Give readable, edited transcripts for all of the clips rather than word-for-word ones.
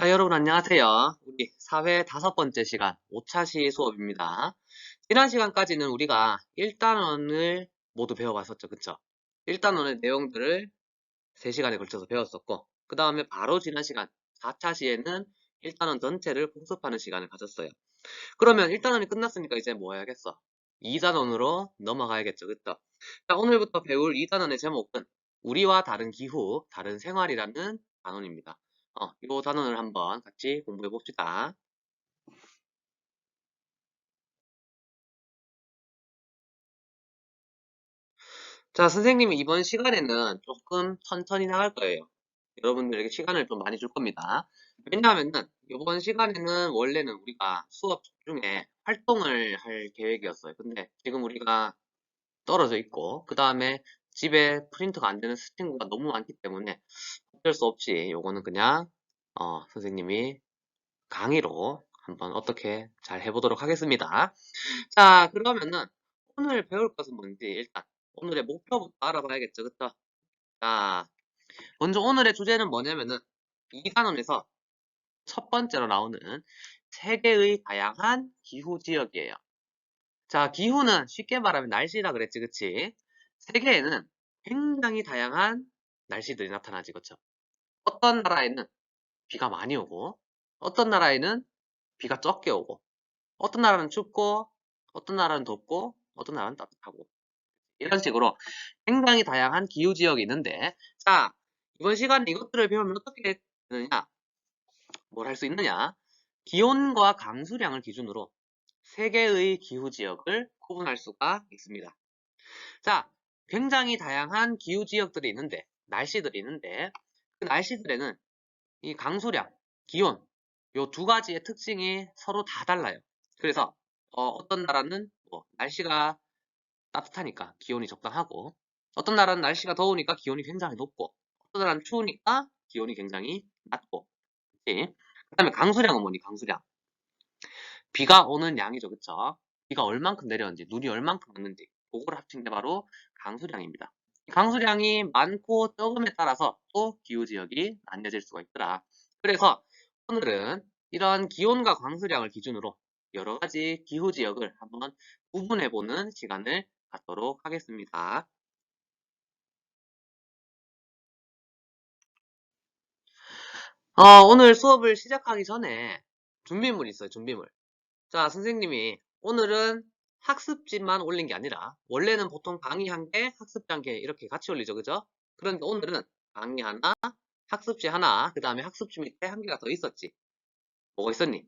자, 여러분 안녕하세요. 우리 사회 5번째 시간 5차시 수업입니다. 지난 시간까지는 우리가 1단원을 모두 배워봤었죠. 그쵸? 1단원의 내용들을 3시간에 걸쳐서 배웠었고, 그 다음에 바로 지난 시간 4차시에는 1단원 전체를 복습하는 시간을 가졌어요. 그러면 1단원이 끝났으니까 이제 뭐 해야겠어? 2단원으로 넘어가야겠죠. 그쵸? 자, 오늘부터 배울 2단원의 제목은 우리와 다른 기후, 다른 생활이라는 단원입니다. 이 단원을 한번 같이 공부해 봅시다. 자, 선생님이 이번 시간에는 조금 천천히 나갈 거예요. 여러분들에게 시간을 좀 많이 줄 겁니다. 왜냐하면은 이번 시간에는 원래는 우리가 수업 중에 활동을 할 계획이었어요. 근데 지금 우리가 떨어져 있고 그 다음에 집에 프린터가 안 되는 친구가 너무 많기 때문에 어쩔 수 없이 요거는 그냥 선생님이 강의로 한번 어떻게 잘 해보도록 하겠습니다. 자, 그러면은 오늘 배울 것은 뭔지 일단 오늘의 목표부터 알아봐야겠죠. 그쵸? 자, 먼저 오늘의 주제는 뭐냐면은 이 단원에서 첫 번째로 나오는 세계의 다양한 기후 지역이에요. 자, 기후는 쉽게 말하면 날씨라 그랬지, 그치? 세계에는 굉장히 다양한 날씨들이 나타나지, 그쵸? 어떤 나라에는 비가 많이 오고, 어떤 나라에는 비가 적게 오고, 어떤 나라는 춥고, 어떤 나라는 덥고, 어떤 나라는 따뜻하고. 이런 식으로 굉장히 다양한 기후 지역이 있는데, 자, 이번 시간에 이것들을 배우면 어떻게 되느냐, 뭘 할 수 있느냐, 기온과 강수량을 기준으로 세계의 기후 지역을 구분할 수가 있습니다. 자, 굉장히 다양한 기후 지역들이 있는데, 날씨들이 있는데, 그 날씨들에는 이 강수량, 기온, 요 두 가지의 특징이 서로 다 달라요. 그래서, 어떤 나라는 뭐 날씨가 따뜻하니까 기온이 적당하고, 어떤 나라는 날씨가 더우니까 기온이 굉장히 높고, 어떤 나라는 추우니까 기온이 굉장히 낮고, 그치? 그 다음에 강수량은 뭐니, 강수량. 비가 오는 양이죠, 그쵸? 비가 얼만큼 내렸는지, 눈이 얼만큼 왔는지, 그걸 합친 게 바로 강수량입니다. 강수량이 많고 적음에 따라서 또 기후지역이 나뉘어질 수가 있더라. 그래서 오늘은 이런 기온과 강수량을 기준으로 여러 가지 기후지역을 한번 구분해보는 시간을 갖도록 하겠습니다. 오늘 수업을 시작하기 전에 준비물이 있어요, 준비물. 자, 선생님이 오늘은 학습지만 올린 게 아니라 원래는 보통 강의 한 개, 학습지 한 개 이렇게 같이 올리죠, 그죠? 그런데 오늘은 강의 하나, 학습지 하나, 그 다음에 학습지 밑에 한 개가 더 있었지. 뭐가 있었니?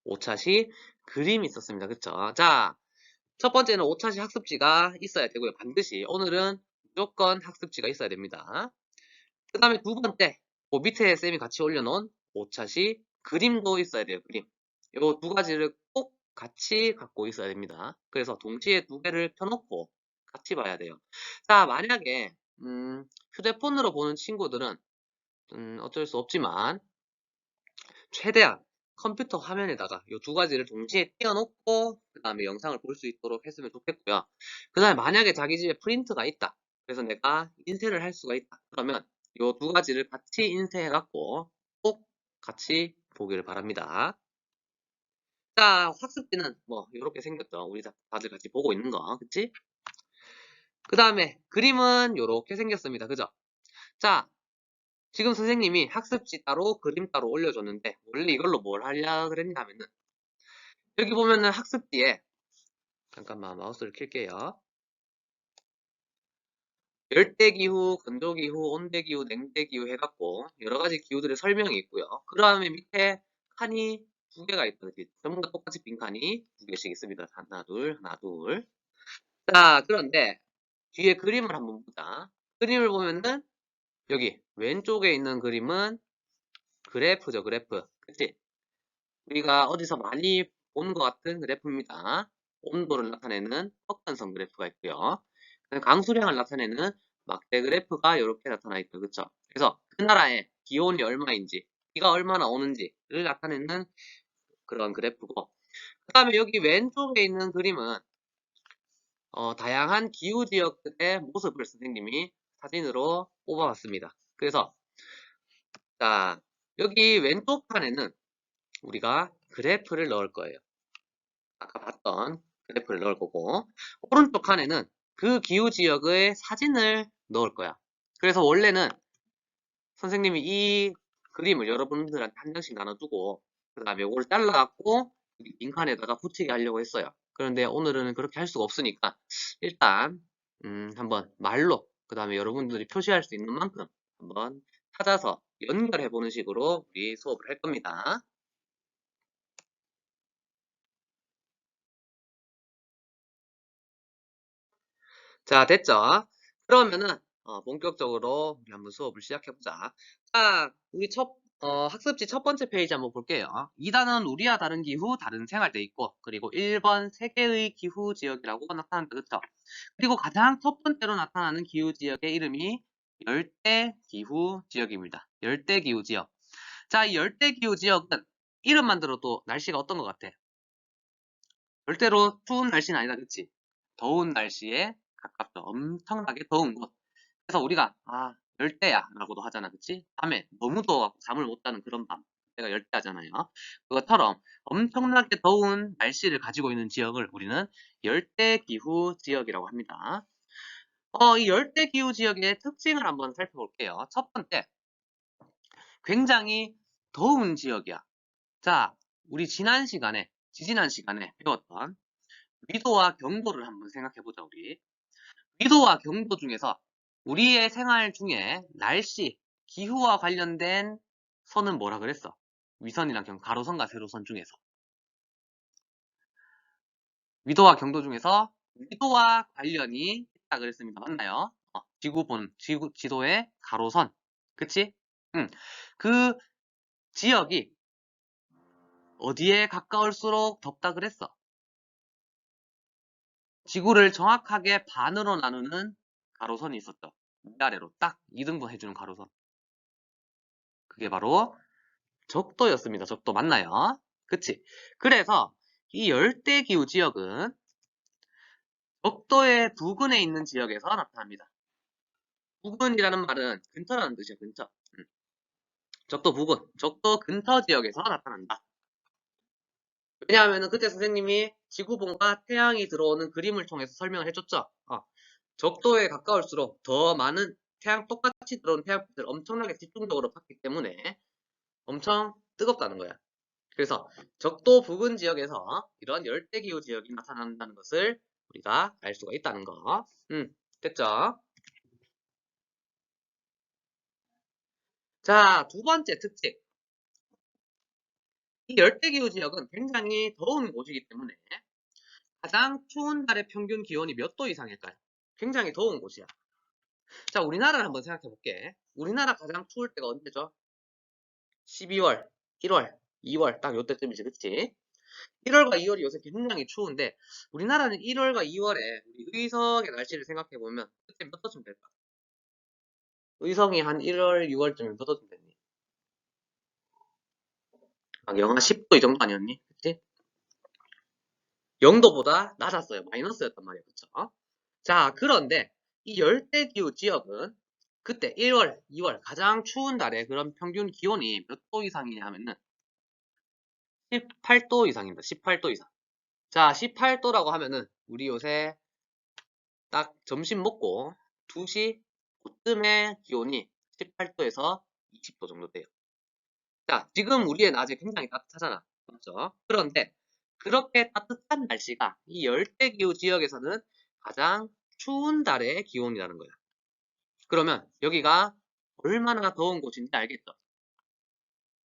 오차시 그림이 있었습니다, 그쵸? 자, 첫 번째는 오차시 학습지가 있어야 되고요, 반드시. 오늘은 무조건 학습지가 있어야 됩니다. 그 다음에 두 번째, 그 밑에 쌤이 같이 올려놓은 오차시 그림도 있어야 돼요, 그림. 요 두 가지를 꼭 같이 갖고 있어야 됩니다. 그래서 동시에 두 개를 켜놓고 같이 봐야 돼요. 자, 만약에 휴대폰으로 보는 친구들은 어쩔 수 없지만 최대한 컴퓨터 화면에다가 이 두 가지를 동시에 띄워놓고 그 다음에 영상을 볼 수 있도록 했으면 좋겠고요. 그 다음에 만약에 자기 집에 프린터가 있다. 그래서 내가 인쇄를 할 수가 있다. 그러면 이 두 가지를 같이 인쇄해갖고 꼭 같이 보기를 바랍니다. 자, 학습지는 뭐 이렇게 생겼죠. 우리 다들 같이 보고 있는 거, 그치? 그 다음에 그림은 이렇게 생겼습니다. 그죠? 자, 지금 선생님이 학습지 따로 그림 따로 올려줬는데 원래 이걸로 뭘 하려 그랬냐 하면은 여기 보면은 학습지에 잠깐만 마우스를 킬게요. 열대기후, 건조기후, 온대기후, 냉대기후 해갖고 여러 가지 기후들의 설명이 있고요. 그 다음에 밑에 칸이 두 개가 있거든요. 전부 다 똑같이 빈 칸이 두 개씩 있습니다. 하나, 둘, 하나, 둘. 자, 그런데 뒤에 그림을 한번 보자. 그림을 보면은 여기 왼쪽에 있는 그림은 그래프죠, 그래프. 그치? 우리가 어디서 많이 본 것 같은 그래프입니다. 온도를 나타내는 확산성 그래프가 있고요. 강수량을 나타내는 막대 그래프가 이렇게 나타나 있죠. 그쵸? 그래서 그 나라의 기온이 얼마인지, 비가 얼마나 오는지를 나타내는 그런 그래프고, 그 다음에 여기 왼쪽에 있는 그림은 다양한 기후 지역들의 모습을 선생님이 사진으로 뽑아봤습니다. 그래서 자, 여기 왼쪽 칸에는 우리가 그래프를 넣을 거예요. 아까 봤던 그래프를 넣을 거고, 오른쪽 칸에는 그 기후지역의 사진을 넣을 거야. 그래서 원래는 선생님이 이 그림을 여러분들한테 한 장씩 나눠두고, 그 다음에 이걸 잘라갖고 빈칸에다가 붙이게 하려고 했어요. 그런데 오늘은 그렇게 할 수가 없으니까 일단 한번 말로, 그 다음에 여러분들이 표시할 수 있는 만큼 한번 찾아서 연결해 보는 식으로 우리 수업을 할 겁니다. 자, 됐죠? 그러면은 본격적으로 우리 한번 수업을 시작해보자. 자, 우리 학습지 첫 번째 페이지 한번 볼게요. 2단은 우리와 다른 기후, 다른 생활 돼 있고, 그리고 1번 세계의 기후 지역이라고 나타난다. 그쵸? 그리고 가장 첫 번째로 나타나는 기후 지역의 이름이 열대 기후 지역입니다. 열대 기후 지역. 자, 이 열대 기후 지역은 이름만 들어도 날씨가 어떤 것 같아? 절대로 추운 날씨는 아니다, 그치? 더운 날씨에 가깝죠. 엄청나게 더운 곳. 그래서 우리가 열대야 라고도 하잖아, 그치? 밤에 너무 더워갖고 잠을 못 자는 그런 밤, 그때가 열대야잖아요. 그것처럼 엄청나게 더운 날씨를 가지고 있는 지역을 우리는 열대기후 지역이라고 합니다. 이 열대기후 지역의 특징을 한번 살펴볼게요. 첫 번째, 굉장히 더운 지역이야. 자, 우리 지지난 시간에 배웠던 위도와 경도를 한번 생각해보자, 우리. 위도와 경도 중에서 우리의 생활 중에 날씨, 기후와 관련된 선은 뭐라 그랬어? 위선이랑 가로선과 세로선 중에서. 위도와 경도 중에서 위도와 관련이 있다 그랬습니다. 맞나요? 지도의 가로선. 그치? 응. 그 지역이 어디에 가까울수록 덥다 그랬어? 지구를 정확하게 반으로 나누는 가로선이 있었죠. 위아래로 딱 2등분 해주는 가로선. 그게 바로 적도였습니다. 적도 맞나요? 그치? 그래서 이 열대기후 지역은 적도의 부근에 있는 지역에서 나타납니다. 부근이라는 말은 근처라는 뜻이야, 근처. 적도 부근, 적도 근처 지역에서 나타난다. 왜냐하면 그때 선생님이 지구본과 태양이 들어오는 그림을 통해서 설명을 해줬죠. 적도에 가까울수록 더 많은 똑같이 들어오는 태양빛을 엄청나게 집중적으로 받기 때문에 엄청 뜨겁다는 거야. 그래서 적도 부근 지역에서 이런 열대기후 지역이 나타난다는 것을 우리가 알 수가 있다는 거. 됐죠? 자, 두 번째 특징. 이 열대기후 지역은 굉장히 더운 곳이기 때문에 가장 추운 달의 평균 기온이 몇 도 이상일까요? 굉장히 더운 곳이야. 자, 우리나라를 한번 생각해 볼게. 우리나라 가장 추울 때가 언제죠? 12월, 1월, 2월 딱 요때쯤이지, 그치? 1월과 2월이 요새 굉장히 추운데 우리나라는 1월과 2월에 우리 의성의 날씨를 생각해 보면 그때 몇 도쯤 될까? 의성이 한 1월, 6월쯤에 몇 도쯤 됐니? 막 영하 10도 이 정도 아니었니? 그치? 0도보다 낮았어요. 마이너스였단 말이야. 그쵸? 자, 그런데 이 열대기후 지역은 그때 1월, 2월 가장 추운 달에 그런 평균 기온이 몇 도 이상이냐 하면은 18도 이상입니다. 18도 이상. 자, 18도라고 하면은 우리 요새 딱 점심 먹고 2시 그쯤에 기온이 18도에서 20도 정도 돼요. 자, 지금 우리의 낮에 굉장히 따뜻하잖아. 맞죠? 그런데 그렇게 따뜻한 날씨가 이 열대기후 지역에서는 가장 추운 달의 기온이라는 거야. 그러면 여기가 얼마나 더운 곳인지 알겠죠?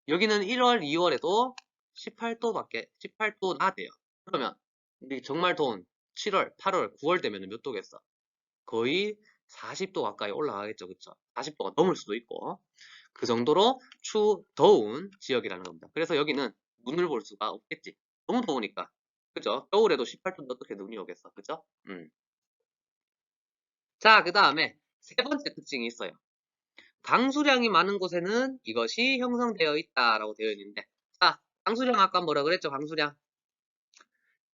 여기는 1월, 2월에도 18도나 돼요. 그러면 우리 정말 더운 7월, 8월, 9월 되면 몇 도겠어? 거의 40도 가까이 올라가겠죠. 그쵸? 40도가 넘을 수도 있고. 그 정도로 더운 지역이라는 겁니다. 그래서 여기는 눈을 볼 수가 없겠지. 너무 더우니까. 그죠? 겨울에도 18도인데 어떻게 눈이 오겠어. 그죠? 자, 그 다음에 세 번째 특징이 있어요. 강수량이 많은 곳에는 이것이 형성되어 있다라고 되어 있는데, 자, 강수량 아까 뭐라 그랬죠? 강수량.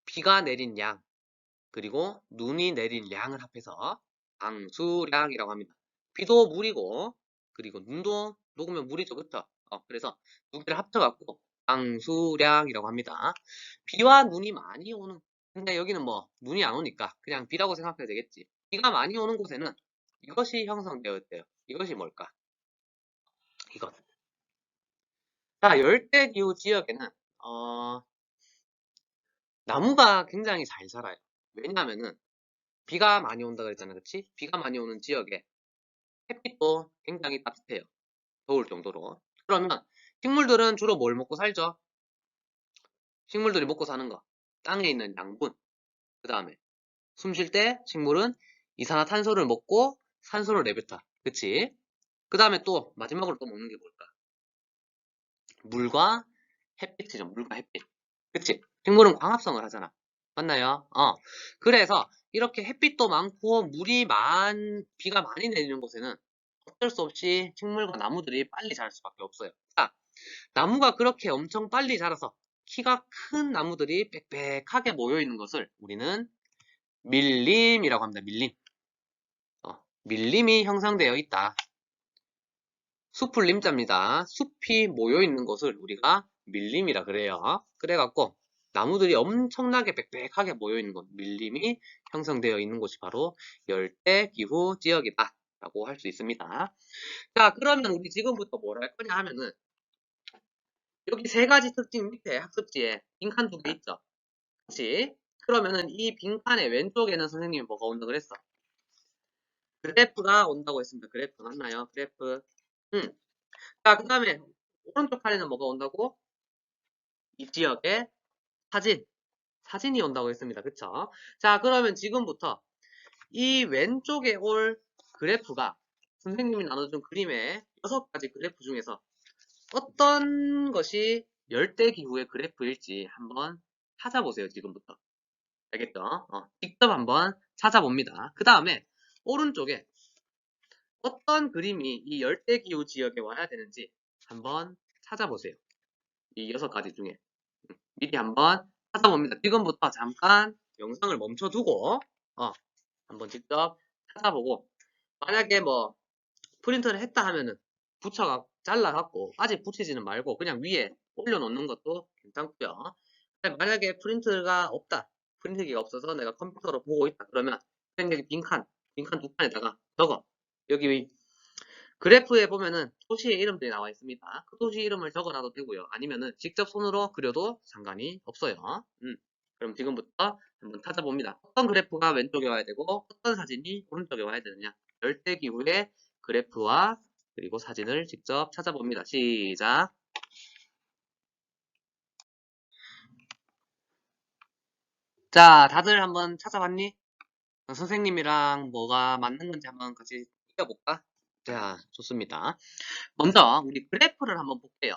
비가 내린 양, 그리고 눈이 내린 양을 합해서 강수량이라고 합니다. 비도 물이고, 그리고 눈도 녹으면 물이죠. 그쵸? 그래서 두 개를 합쳐갖고 강수량이라고 합니다. 비와 눈이 많이 오는, 근데 여기는 뭐 눈이 안 오니까 그냥 비라고 생각해도 되겠지. 비가 많이 오는 곳에는 이것이 형성되어 있대요. 이것이 뭘까? 이것. 자, 열대기후 지역에는 나무가 굉장히 잘 자라요. 왜냐하면은 비가 많이 온다 그랬잖아, 그치? 비가 많이 오는 지역에 햇빛도 굉장히 따뜻해요. 더울 정도로. 그러면 식물들은 주로 뭘 먹고 살죠? 식물들이 먹고 사는 거. 땅에 있는 양분. 그 다음에 숨 쉴 때 식물은 이산화탄소를 먹고 산소를 내뱉어. 그치? 그 다음에 또 마지막으로 또 먹는 게 뭘까? 물과 햇빛이죠. 물과 햇빛. 그치? 식물은 광합성을 하잖아. 맞나요? 그래서 이렇게 햇빛도 많고 비가 많이 내리는 곳에는 어쩔 수 없이 식물과 나무들이 빨리 자랄 수밖에 없어요. 자, 나무가 그렇게 엄청 빨리 자라서 키가 큰 나무들이 빽빽하게 모여 있는 것을 우리는 밀림이라고 합니다. 밀림. 밀림이 형성되어 있다. 숲을 림자입니다. 숲이 모여 있는 것을 우리가 밀림이라 그래요. 그래갖고 나무들이 엄청나게 빽빽하게 모여 있는 곳, 밀림이 형성되어 있는 곳이 바로 열대기후 지역이다 라고 할 수 있습니다. 자, 그러면 우리 지금부터 뭘 할 거냐 하면은 여기 세 가지 특징 밑에 학습지에 빈칸 두 개 있죠. 그치? 그러면은 이 빈칸의 왼쪽에는 선생님이 뭐가 온다고 그랬어? 그래프가 온다고 했습니다. 그래프 맞나요? 그래프. 자, 그 다음에 오른쪽 칸에는 뭐가 온다고? 이 지역에 사진이 온다고 했습니다. 그쵸? 자, 그러면 지금부터 이 왼쪽에 올 그래프가 선생님이 나눠준 그림의 6가지 그래프 중에서 어떤 것이 열대기후의 그래프일지 한번 찾아보세요. 지금부터. 알겠죠? 직접 한번 찾아봅니다. 그 다음에 오른쪽에 어떤 그림이 이 열대기후 지역에 와야 되는지 한번 찾아보세요. 이 6가지 중에. 미리 한번 찾아봅니다. 지금부터 잠깐 영상을 멈춰두고 한번 직접 찾아보고 만약에 뭐 프린트를 했다 하면은 잘라갖고 아직 붙이지는 말고 그냥 위에 올려놓는 것도 괜찮고요. 만약에 프린트가 없다. 프린트기가 없어서 내가 컴퓨터로 보고 있다. 그러면 그냥 여기 빈칸 두 칸에다가 적어. 여기 그래프에 보면은 도시의 이름들이 나와 있습니다. 그 도시 이름을 적어놔도 되고요. 아니면은 직접 손으로 그려도 상관이 없어요. 그럼 지금부터 한번 찾아봅니다. 어떤 그래프가 왼쪽에 와야 되고 어떤 사진이 오른쪽에 와야 되느냐. 열대기후의 그래프와 그리고 사진을 직접 찾아봅니다. 시작. 자, 다들 한번 찾아봤니? 선생님이랑 뭐가 맞는 건지 한번 같이 익혀볼까? 자, 좋습니다. 먼저 우리 그래프를 한번 볼게요.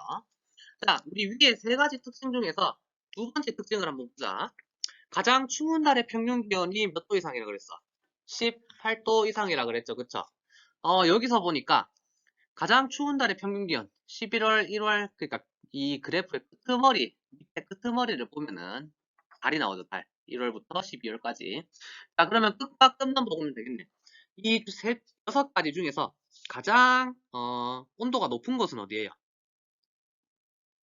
자, 우리 위에 세 가지 특징 중에서 두 번째 특징을 한번 보자. 가장 추운 달의 평균 기온이 몇 도 이상이라 그랬어? 18도 이상이라 그랬죠, 그쵸? 여기서 보니까 가장 추운 달의 평균 기온 11월, 1월, 그러니까 이 그래프의 끄트머리, 밑에 끄트머리를 보면은 달이 나오죠, 달. 1월부터 12월까지. 자, 그러면 끝과 끝만 보면 되겠네. 이 6가지 중에서 가장 온도가 높은 곳은 어디예요?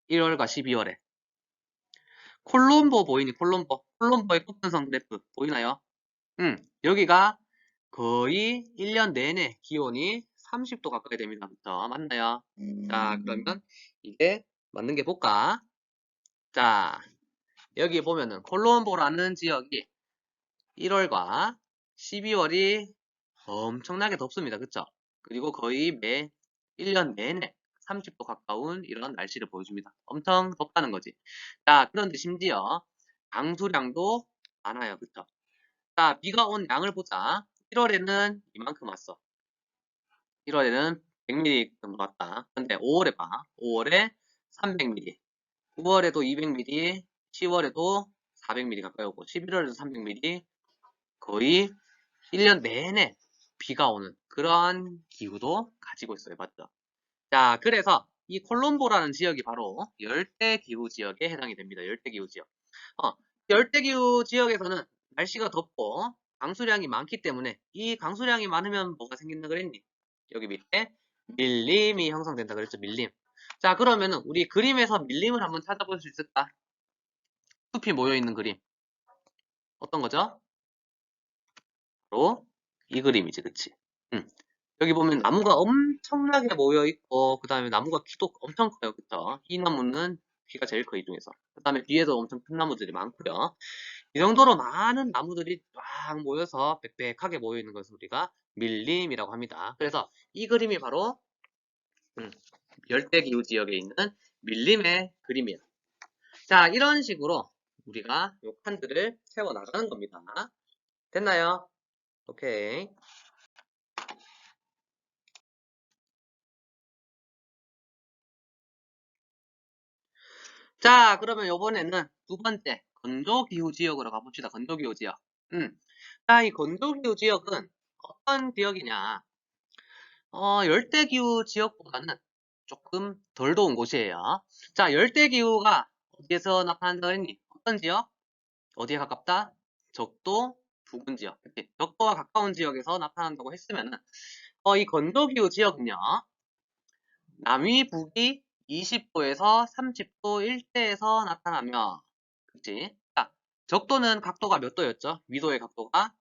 1월과 12월에. 콜롬보 보이니? 콜롬보의 꽃분성 그래프 보이나요? 여기가 거의 1년 내내 기온이 30도 가까이 됩니다. 그쵸? 맞나요? 자, 그러면 이게 맞는 게 볼까? 자, 여기 보면은 콜롬보라는 지역이 1월과 12월이 엄청나게 덥습니다. 그쵸? 그리고 거의 1년 내내 30도 가까운 이런 날씨를 보여줍니다. 엄청 덥다는 거지. 자, 그런데 심지어 강수량도 많아요. 그쵸? 자, 비가 온 양을 보자. 1월에는 이만큼 왔어. 1월에는 100mm 정도 왔다. 근데 5월에 봐. 5월에 300mm. 9월에도 200mm. 10월에도 400mm 가까이 오고 11월에도 300mm. 거의 1년 내내 비가 오는 그러한 기후도 가지고 있어요. 맞죠? 자, 그래서 이 콜롬보라는 지역이 바로 열대기후 지역에 해당이 됩니다. 열대기후 지역. 열대기후 지역에서는 날씨가 덥고 강수량이 많기 때문에 이 강수량이 많으면 뭐가 생긴다 그랬니? 여기 밑에 밀림이 형성된다 그랬죠. 밀림. 자, 그러면은 우리 그림에서 밀림을 한번 찾아볼 수 있을까? 숲이 모여있는 그림. 어떤 거죠? 바로 이 그림이지, 그치? 응. 여기 보면 나무가 엄청나게 모여있고, 그 다음에 나무가 키도 엄청 커요, 그쵸? 이 나무는 키가 제일 커, 이 중에서. 그 다음에 뒤에도 엄청 큰 나무들이 많고요. 이 정도로 많은 나무들이 쫙 모여서 빽빽하게 모여있는 것을 우리가 밀림이라고 합니다. 그래서 이 그림이 바로 열대기후 지역에 있는 밀림의 그림이에요. 자, 이런 식으로 우리가 요 칸들을 세워 나가는 겁니다. 됐나요? 오케이. 자, 그러면 요번에는 두 번째 건조기후 지역으로 가봅시다. 건조기후 지역. 자, 이 건조기후 지역은 어떤 지역이냐? 열대기후 지역보다는 조금 덜 더운 곳이에요. 자, 열대기후가 어디에서 나타난다고 했니? 어떤 지역? 어디에 가깝다? 적도, 부근 지역. 이렇게 적도와 가까운 지역에서 나타난다고 했으면은, 이 건조기후 지역은요, 남위 북위 20도에서 30도 일대에서 나타나며, 그치? 자, 적도는 각도가 몇 도였죠? 위도의 각도가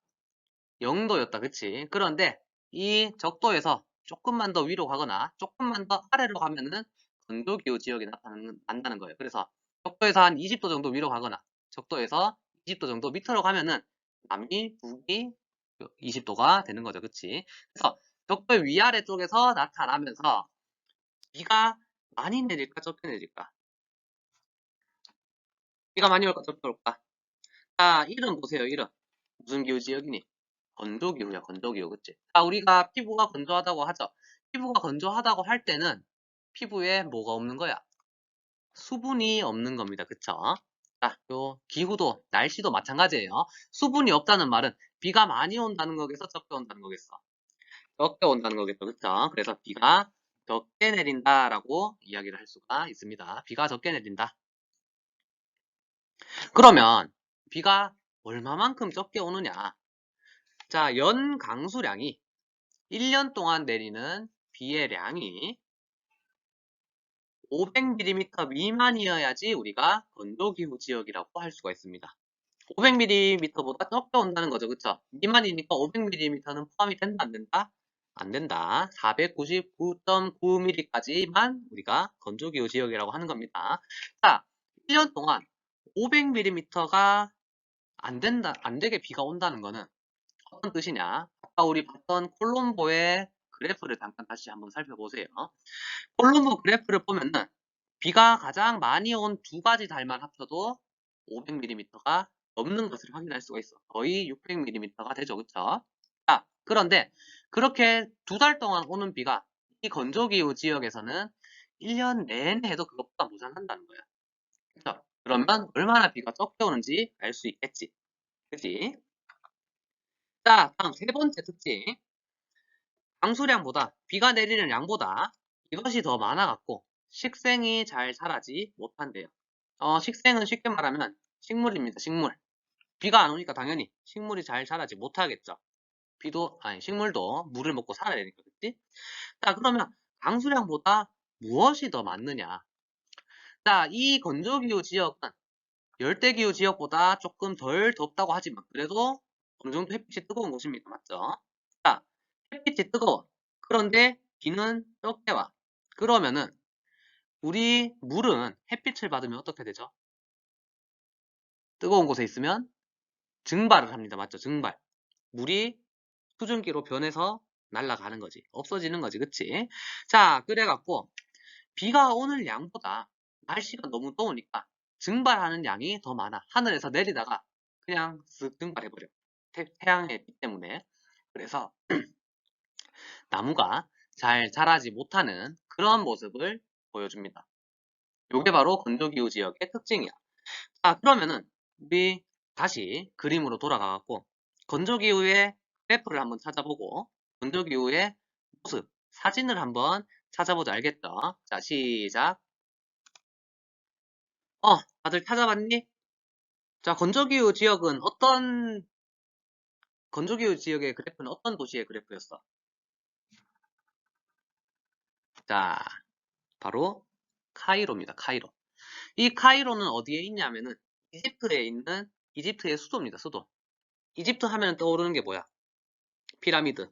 0도였다, 그치? 그런데 이 적도에서 조금만 더 위로 가거나 조금만 더 아래로 가면은 건조기후 지역이 나타난다는 거예요. 그래서 적도에서 한 20도 정도 위로 가거나 적도에서 20도 정도 밑으로 가면은 남위, 북위 20도가 되는 거죠, 그치? 그래서 적도의 위아래 쪽에서 나타나면서 비가 많이 내릴까 적게 내릴까? 비가 많이 올까 적게 올까? 자, 이름 보세요, 이름. 무슨 기후 지역이니? 건조기후야, 건조기후, 그치? 자, 우리가 피부가 건조하다고 하죠. 피부가 건조하다고 할 때는 피부에 뭐가 없는 거야? 수분이 없는 겁니다, 그쵸? 자, 요 기후도, 날씨도 마찬가지예요. 수분이 없다는 말은 비가 많이 온다는 거겠어, 적게 온다는 거겠어? 적게 온다는 거겠죠, 그쵸? 그래서 비가 적게 내린다라고 이야기를 할 수가 있습니다. 비가 적게 내린다. 그러면 비가 얼마만큼 적게 오느냐? 자, 연 강수량이 1년 동안 내리는 비의 량이 500mm 미만이어야지 우리가 건조기후 지역이라고 할 수가 있습니다. 500mm보다 적게 온다는 거죠. 그쵸? 미만이니까 500mm는 포함이 된다, 안 된다? 안 된다. 499.9mm까지만 우리가 건조기후 지역이라고 하는 겁니다. 자, 1년 동안 500mm가 안 된다, 안 되게 비가 온다는 거는 어떤 뜻이냐? 아까 우리 봤던 콜롬보의 그래프를 잠깐 다시 한번 살펴보세요. 콜롬보 그래프를 보면은 비가 가장 많이 온 두 가지 달만 합쳐도 500mm가 넘는 것을 확인할 수가 있어. 거의 600mm가 되죠. 그쵸? 자, 그런데 그렇게 두 달 동안 오는 비가 이 건조기후 지역에서는 1년 내내 해도 그것보다 모자란다는 거야. 그쵸? 그러면 얼마나 비가 적게 오는지 알 수 있겠지. 그치? 자, 다음 세 번째 특징. 강수량보다 비가 내리는 양보다 이것이 더 많아갖고 식생이 잘 자라지 못한대요. 식생은 쉽게 말하면 식물입니다. 식물. 비가 안 오니까 당연히 식물이 잘 자라지 못하겠죠. 식물도 물을 먹고 살아야 되니까, 그치? 자, 그러면 강수량보다 무엇이 더 많느냐? 자, 이 건조기후 지역은 열대기후 지역보다 조금 덜 덥다고 하지만 그래도 어느 정도 햇빛이 뜨거운 곳입니다. 맞죠? 자, 햇빛이 뜨거워. 그런데 비는 적게 와. 그러면은 우리 물은 햇빛을 받으면 어떻게 되죠? 뜨거운 곳에 있으면 증발을 합니다. 맞죠? 증발. 물이 수증기로 변해서 날아가는 거지. 없어지는 거지. 그치? 자, 그래갖고 비가 오는 양보다 날씨가 너무 더우니까 증발하는 양이 더 많아. 하늘에서 내리다가 그냥 쓱 증발해버려. 태양의 빛 때문에. 그래서 나무가 잘 자라지 못하는 그런 모습을 보여줍니다. 요게 바로 건조기후 지역의 특징이야. 자, 그러면은 우리 다시 그림으로 돌아가갖고 건조기후의 그래프를 한번 찾아보고 건조기후의 모습, 사진을 한번 찾아보자. 알겠죠? 자, 시작. 다들 찾아봤니? 자, 건조기후 지역의 그래프는 어떤 도시의 그래프였어? 자, 바로 카이로입니다. 카이로. 이 카이로는 어디에 있냐면은 이집트에 있는 이집트의 수도입니다. 수도. 이집트 하면 떠오르는 게 뭐야? 피라미드,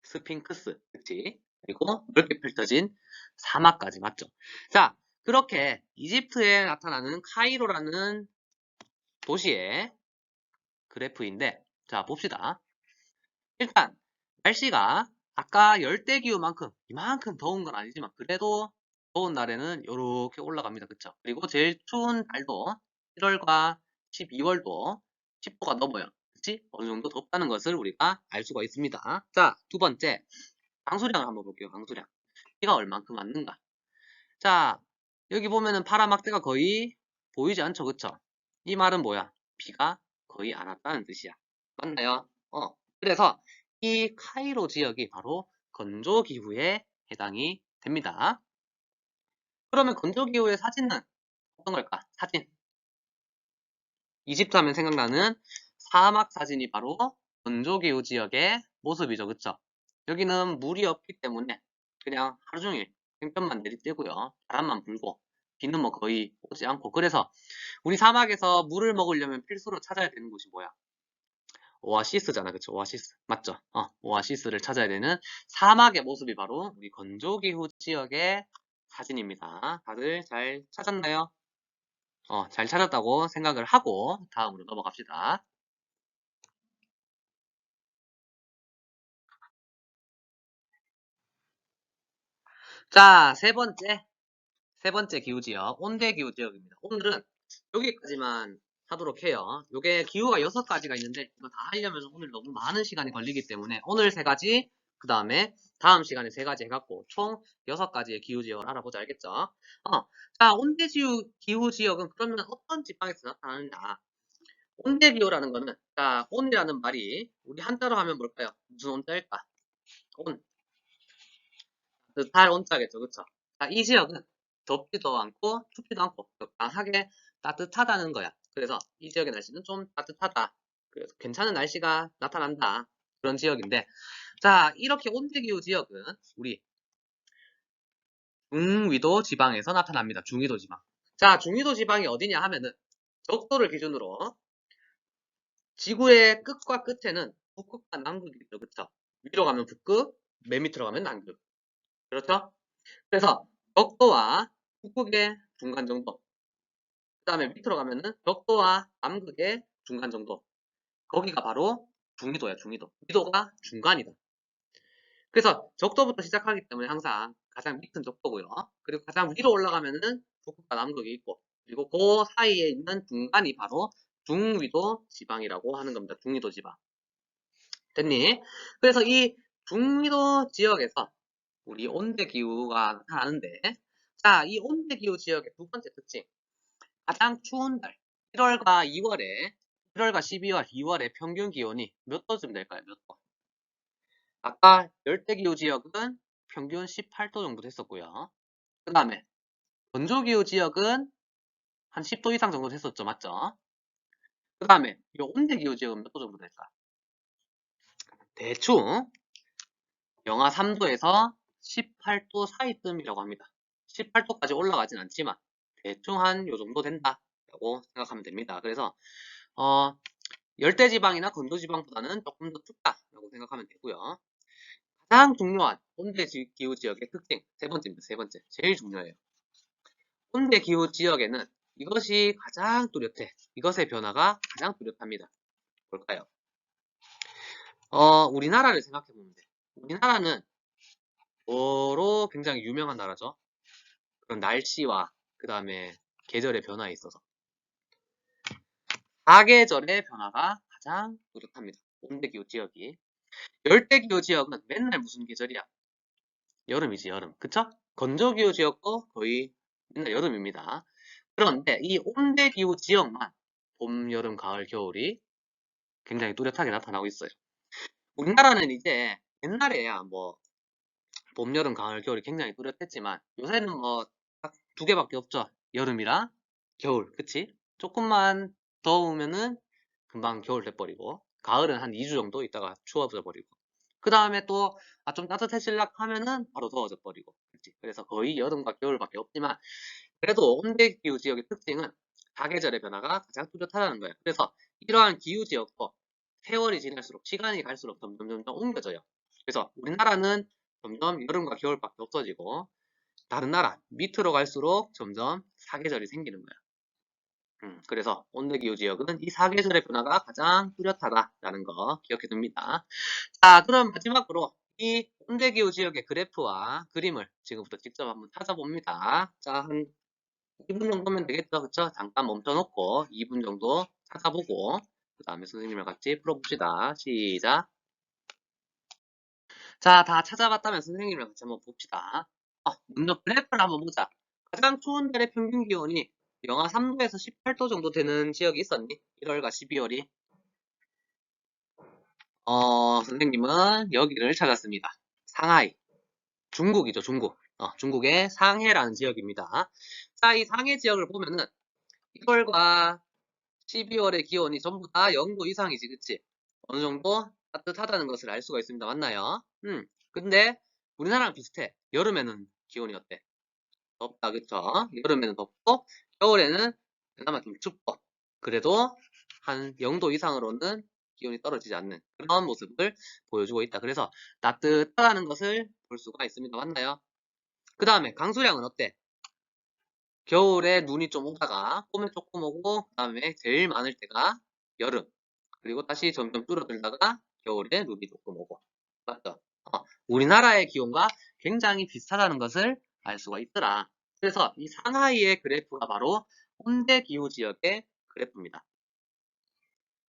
스핑크스, 그치? 그리고 넓게 펼쳐진 사막까지 맞죠? 자, 그렇게 이집트에 나타나는 카이로라는 도시의 그래프인데, 자, 봅시다. 일단, 날씨가 아까 열대기후만큼, 이만큼 더운 건 아니지만, 그래도 더운 날에는 이렇게 올라갑니다. 그쵸? 그리고 제일 추운 달도 1월과 12월도 10도가 넘어요. 그치? 어느 정도 덥다는 것을 우리가 알 수가 있습니다. 자, 두 번째, 강수량을 한번 볼게요. 강수량. 비가 얼만큼 왔는가? 자, 여기 보면은 파란 막대가 거의 보이지 않죠? 그쵸? 이 말은 뭐야? 비가 거의 안 왔다는 뜻이야. 맞나요? 그래서 이 카이로 지역이 바로 건조기후에 해당이 됩니다. 그러면 건조기후의 사진은 어떤 걸까? 사진. 이집트 하면 생각나는 사막 사진이 바로 건조기후 지역의 모습이죠. 그쵸? 여기는 물이 없기 때문에 그냥 하루 종일 땡볕만 내리쬐고요. 바람만 불고 비는 뭐 거의 오지 않고 그래서 우리 사막에서 물을 먹으려면 필수로 찾아야 되는 곳이 뭐야? 오아시스잖아. 그쵸? 오아시스. 맞죠? 오아시스를 찾아야 되는 사막의 모습이 바로 우리 건조기후 지역의 사진입니다. 다들 잘 찾았나요? 잘 찾았다고 생각을 하고 다음으로 넘어갑시다. 자, 세 번째 기후지역, 온대기후지역입니다. 오늘은 여기까지만 하도록 해요. 요게 기후가 6가지가 있는데 이거 다 하려면 오늘 너무 많은 시간이 걸리기 때문에 오늘 3가지, 그 다음에 다음 시간에 3가지 해갖고 총 6가지의 기후지역을 알아보자. 알겠죠? 자, 기후지역은 그러면 어떤 지방에서 나타나느냐? 온대기후라는 거는, 자, 온이라는 말이 우리 한자로 하면 뭘까요? 무슨 온자일까? 온. 달 온자겠죠. 그쵸? 자, 이 지역은 덥지도 않고 춥지도 않고 적당하게 따뜻하다는 거야. 그래서 이 지역의 날씨는 좀 따뜻하다. 그래서 괜찮은 날씨가 나타난다. 그런 지역인데, 자, 이렇게 온대기후 지역은 우리 중위도 지방에서 나타납니다. 중위도 지방. 자, 중위도 지방이 어디냐 하면은 적도를 기준으로 지구의 끝과 끝에는 북극과 남극이 있죠. 그쵸? 위로 가면 북극, 맨 밑으로 가면 남극. 그렇죠? 그래서 적도와 북극의 중간 정도, 그 다음에 밑으로 가면은 적도와 남극의 중간 정도, 거기가 바로 중위도야. 중위도. 위도가 중간이다. 그래서 적도부터 시작하기 때문에 항상 가장 밑은 적도고요. 그리고 가장 위로 올라가면은 북극과 남극이 있고, 그리고 그 사이에 있는 중간이 바로 중위도 지방이라고 하는 겁니다. 중위도 지방. 됐니? 그래서 이 중위도 지역에서 우리 온대기후가 나타나는데, 자, 이 온대기후 지역의 두 번째 특징. 가장 추운 달, 1월과 2월에, 1월과 12월, 2월의 평균 기온이 몇 도쯤 될까요? 몇 도? 아까 열대기후 지역은 평균 18도 정도 됐었고요. 그 다음에 건조기후 지역은 한 10도 이상 정도 됐었죠. 맞죠? 그 다음에 이 온대기후 지역은 몇 도 정도 될까? 대충 영하 3도에서 18도 사이쯤이라고 합니다. 18도까지 올라가진 않지만 대충 한 요 정도 된다라고 생각하면 됩니다. 그래서 열대지방이나 건조지방보다는 조금 더 춥다라고 생각하면 되고요. 가장 중요한 온대기후 지역의 특징 세 번째입니다. 세 번째. 제일 중요해요. 온대기후 지역에는 이것이 가장 뚜렷해. 이것의 변화가 가장 뚜렷합니다. 뭘까요? 우리나라를 생각해 보면 돼. 우리나라는 뭐로 굉장히 유명한 나라죠? 그런 날씨와 그 다음에 계절의 변화에 있어서 사계절의 변화가 가장 뚜렷합니다. 온대기후 지역이. 열대기후 지역은 맨날 무슨 계절이야? 여름이지, 여름. 그쵸? 건조기후 지역도 거의 맨날 여름입니다. 그런데 이 온대기후 지역만 봄, 여름, 가을, 겨울이 굉장히 뚜렷하게 나타나고 있어요. 우리나라는 이제 옛날에야 뭐 봄, 여름, 가을, 겨울이 굉장히 뚜렷했지만 요새는 뭐 딱 두 개밖에 없죠. 여름이랑 겨울, 그치? 조금만 더우면은 금방 겨울 돼버리고 가을은 한 2주 정도 있다가 추워져 버리고 그 다음에 또 좀 따뜻해질락 하면은 바로 더워져 버리고 없지. 그래서 거의 여름과 겨울밖에 없지만 그래도 온대기후 지역의 특징은 사계절의 변화가 가장 뚜렷하다는 거예요. 그래서 이러한 기후 지역도 세월이 지날수록 시간이 갈수록 점점 옮겨져요. 그래서 우리나라는 점점 여름과 겨울밖에 없어지고 다른 나라 밑으로 갈수록 점점 사계절이 생기는 거야. 그래서 온대기후 지역은 이 사계절의 변화가 가장 뚜렷하다라는 거 기억해 둡니다. 자, 그럼 마지막으로 이 온대기후 지역의 그래프와 그림을 지금부터 직접 한번 찾아봅니다. 자, 한 2분 정도면 되겠죠? 그쵸? 잠깐 멈춰놓고 2분 정도 찾아보고 그 다음에 선생님이랑 같이 풀어봅시다. 시작. 자, 다 찾아봤다면 선생님이랑 같이 한번 봅시다. 먼저 그래프를 한번 보자. 가장 추운 달의 평균 기온이 영하 3도에서 18도 정도 되는 지역이 있었니? 1월과 12월이. 선생님은 여기를 찾았습니다. 상하이. 중국이죠, 중국. 중국의 상해라는 지역입니다. 자, 이 상해 지역을 보면은 1월과 12월의 기온이 전부 다 0도 이상이지, 그치? 어느 정도 따뜻하다는 것을 알 수가 있습니다. 맞나요? 근데 우리나라랑 비슷해. 여름에는 기온이 어때? 덥다, 그쵸? 여름에는 덥고, 겨울에는 그나마 좀 춥고, 그래도 한 0도 이상으로는 기온이 떨어지지 않는 그런 모습을 보여주고 있다. 그래서 따뜻하다는 것을 볼 수가 있습니다. 맞나요? 그 다음에 강수량은 어때? 겨울에 눈이 좀 오다가 봄에 조금 오고 그 다음에 제일 많을 때가 여름 그리고 다시 점점 줄어들다가 겨울에 눈이 조금 오고 맞죠? 우리나라의 기온과 굉장히 비슷하다는 것을 알 수가 있더라. 그래서 이 상하이의 그래프가 바로 온대기후 지역의 그래프입니다.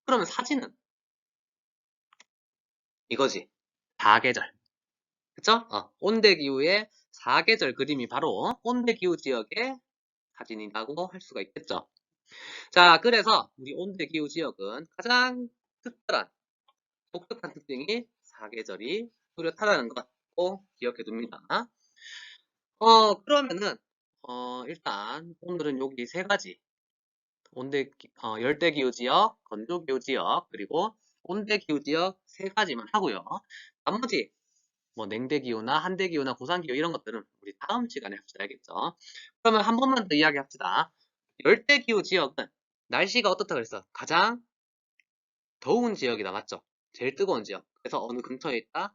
그러면 사진은 이거지. 사계절. 그쵸? 온대기후의 사계절 그림이 바로 온대기후 지역의 사진이라고 할 수가 있겠죠. 자, 그래서 우리 온대기후 지역은 가장 특별한, 독특한 특징이 사계절이 뚜렷하다는 것 꼭 기억해 둡니다. 그러면은, 일단 오늘은 여기 세 가지, 열대기후 지역, 건조기후 지역, 그리고 온대기후 지역 세 가지만 하고요. 나머지, 뭐 냉대기후나 한대기후나 고산기후 이런 것들은 우리 다음 시간에 합쳐야겠죠. 그러면 한 번만 더 이야기합시다. 열대기후 지역은 날씨가 어떻다 그랬어? 가장 더운 지역이다, 맞죠? 제일 뜨거운 지역. 그래서 어느 근처에 있다?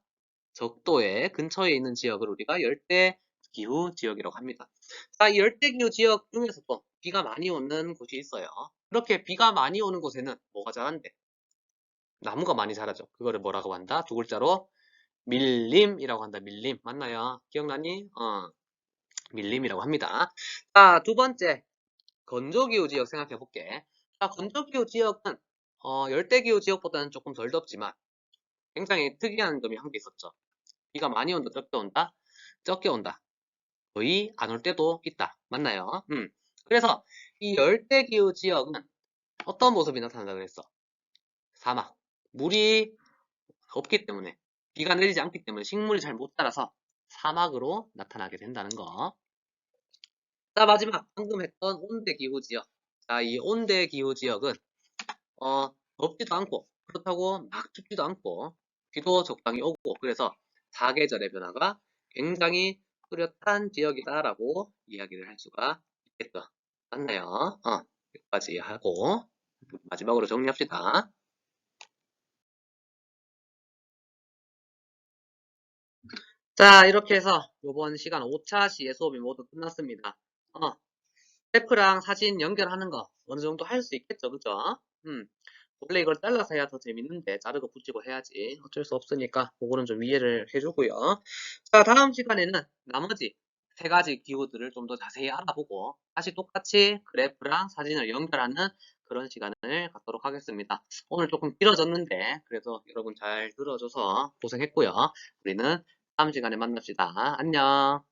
적도에 근처에 있는 지역을 우리가 열대기후 지역이라고 합니다. 자, 이 열대기후 지역 중에서도 비가 많이 오는 곳이 있어요. 그렇게 비가 많이 오는 곳에는 뭐가 자란대? 나무가 많이 자라죠. 그거를 뭐라고 한다? 두 글자로 밀림이라고 한다. 밀림. 맞나요? 기억나니? 밀림이라고 합니다. 자, 두 번째. 건조기후 지역 생각해 볼게. 자, 건조기후 지역은 열대기후 지역보다는 조금 덜 덥지만 굉장히 특이한 점이 한 개 있었죠. 비가 많이 온다, 적게 온다? 적게 온다. 거의 안 올 때도 있다. 맞나요? 그래서 이 열대기후 지역은 어떤 모습이 나타난다 그랬어? 사막. 물이 없기 때문에 비가 내리지 않기 때문에 식물이 잘 못 자라서 사막으로 나타나게 된다는 거. 자, 마지막 방금 했던 온대기후 지역. 자, 이 온대기후 지역은 덥지도 않고 그렇다고 막 춥지도 않고 비도 적당히 오고 그래서 사계절의 변화가 굉장히 뚜렷한 지역이다라고 이야기를 할 수가 있겠죠. 맞나요? 여기까지 하고 마지막으로 정리합시다. 자, 이렇게 해서 이번 시간 5차 시의 수업이 모두 끝났습니다. 그래프랑 사진 연결하는 거 어느 정도 할 수 있겠죠, 그죠? 원래 이걸 잘라서 해야 더 재밌는데 자르고 붙이고 해야지 어쩔 수 없으니까 그거는 좀 이해를 해주고요. 자, 다음 시간에는 나머지 세 가지 기호들을 좀 더 자세히 알아보고 다시 똑같이 그래프랑 사진을 연결하는 그런 시간을 갖도록 하겠습니다. 오늘 조금 길어졌는데 그래서 여러분 잘 들어줘서 고생했고요. 우리는 다음 시간에 만납시다. 안녕.